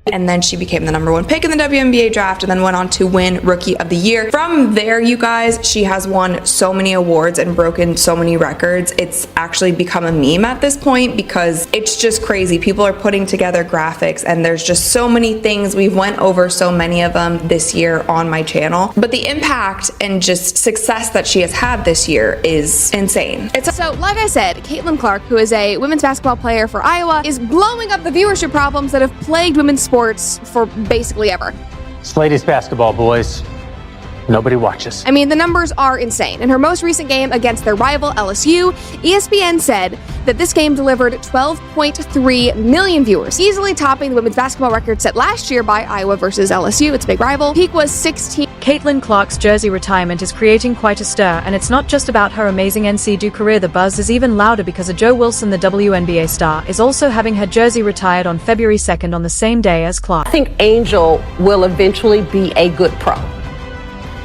And then she became the #1 pick in the WNBA draft and then went on to win Rookie of the Year. From there, you guys, she has won so many awards and broken so many records. It's actually become a meme at this point because it's just crazy. People are putting together graphics and there's just so many things. We've went over so many of them this year on my channel. But the impact and just success that she has had this year is insane. So, like I said, Caitlin Clark, who is a women's basketball player for Iowa, is blowing up the viewership problems that have plagued women's sports for basically ever. It's ladies basketball, boys. Nobody watches. I mean, the numbers are insane. In her most recent game against their rival LSU, ESPN said that this game delivered 12.3 million viewers, easily topping the women's basketball record set last year by Iowa versus LSU, its big rival. Peak was 16. Caitlin Clark's jersey retirement is creating quite a stir, and it's not just about her amazing NCAA career. The buzz is even louder because Joe Wilson, the WNBA star, is also having her jersey retired on February 2nd on the same day as Clark. I think Angel will eventually be a good pro.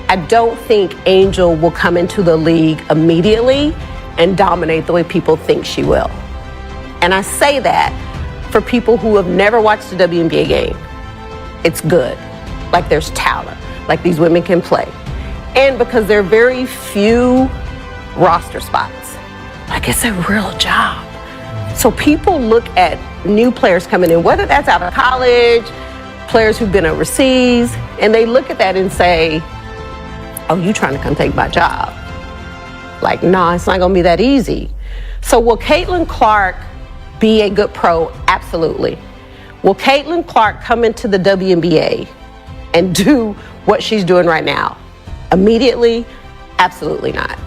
I don't think Angel will come into the league immediately and dominate the way people think she will. And I say that for people who have never watched a WNBA game. It's good. Like there's talent. Like these women can play. And because there are very few roster spots. Like it's a real job. So people look at new players coming in, whether that's out of college, players who've been overseas, and they look at that and say, oh, you trying to come take my job? Like, nah, it's not gonna be that easy. So will Caitlin Clark be a good pro? Absolutely. Will Caitlin Clark come into the WNBA and do what she's doing right now? Immediately? Absolutely not.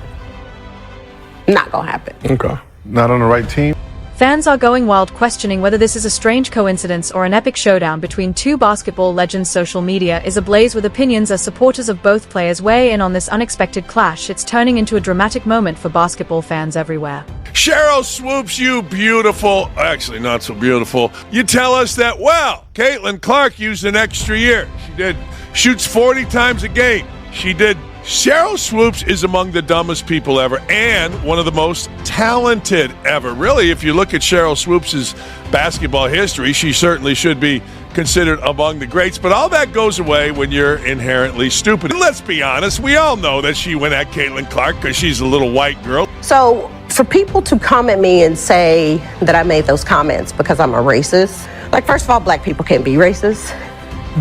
Not gonna happen. Okay. Not on the right team. Fans are going wild, questioning whether this is a strange coincidence or an epic showdown between two basketball legends. Social media is ablaze with opinions as supporters of both players weigh in on this unexpected clash. It's turning into a dramatic moment for basketball fans everywhere. Cheryl Swoops, you beautiful, actually not so beautiful. You tell us that, well, Caitlin Clark used an extra year. She did. Shoots 40 times a game. She did. Cheryl Swoops is among the dumbest people ever and one of the most talented ever. Really, if you look at Cheryl Swoops' basketball history, she certainly should be considered among the greats. But all that goes away when you're inherently stupid. And let's be honest, we all know that she went at Caitlin Clark because she's a little white girl. So for people to come at me and say that I made those comments because I'm a racist, like, first of all, black people can't be racist.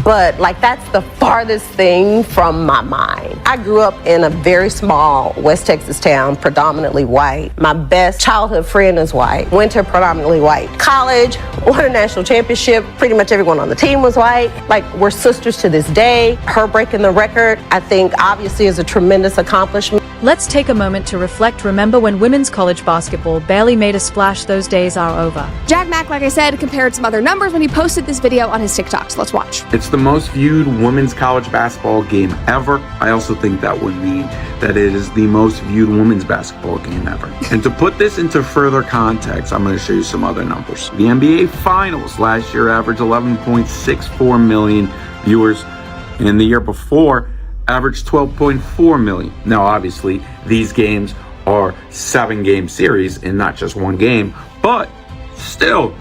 But like that's the farthest thing from my mind. I grew up in a very small West Texas town, predominantly white. My best childhood friend is white. Went to predominantly white college, won a national championship. Pretty much everyone on the team was white. Like we're sisters to this day. Her breaking the record, I think obviously is a tremendous accomplishment. Let's take a moment to reflect. Remember when women's college basketball barely made a splash? Those days are over. Jack Mack, like I said, compared some other numbers when he posted this video on his TikTok, so let's watch. It's the most viewed women's college basketball game ever. I also think that would mean that it is the most viewed women's basketball game ever. And to put this into further context, I'm going to show you some other numbers. The NBA Finals last year averaged 11.64 million viewers, and the year before averaged 12.4 million. Now, obviously, these games are 7-game series and not just one game, but still,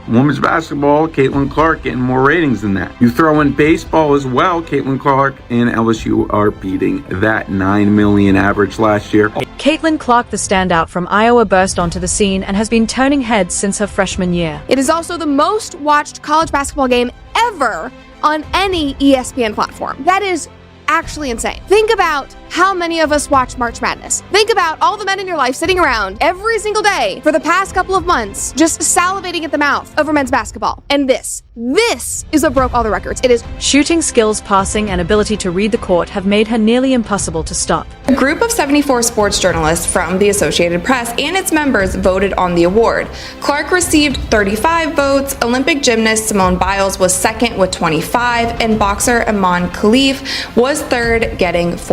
women's basketball, Caitlin Clark getting more ratings than that. You throw in baseball as well, Caitlin Clark and LSU are beating that 9 million average last year. Caitlin Clark, the standout from Iowa, burst onto the scene and has been turning heads since her freshman year. It is also the most watched college basketball game ever on any ESPN platform. That is actually insane. Think about how many of us watch March Madness. Think about all the men in your life sitting around every single day for the past couple of months, just salivating at the mouth over men's basketball. And this is what broke all the records. It is shooting skills, passing, and ability to read the court have made her nearly impossible to stop. A group of 74 sports journalists from the Associated Press and its members voted on the award. Clark received 35 votes, Olympic gymnast Simone Biles was second with 25, and boxer Iman Khalif was third, getting 4.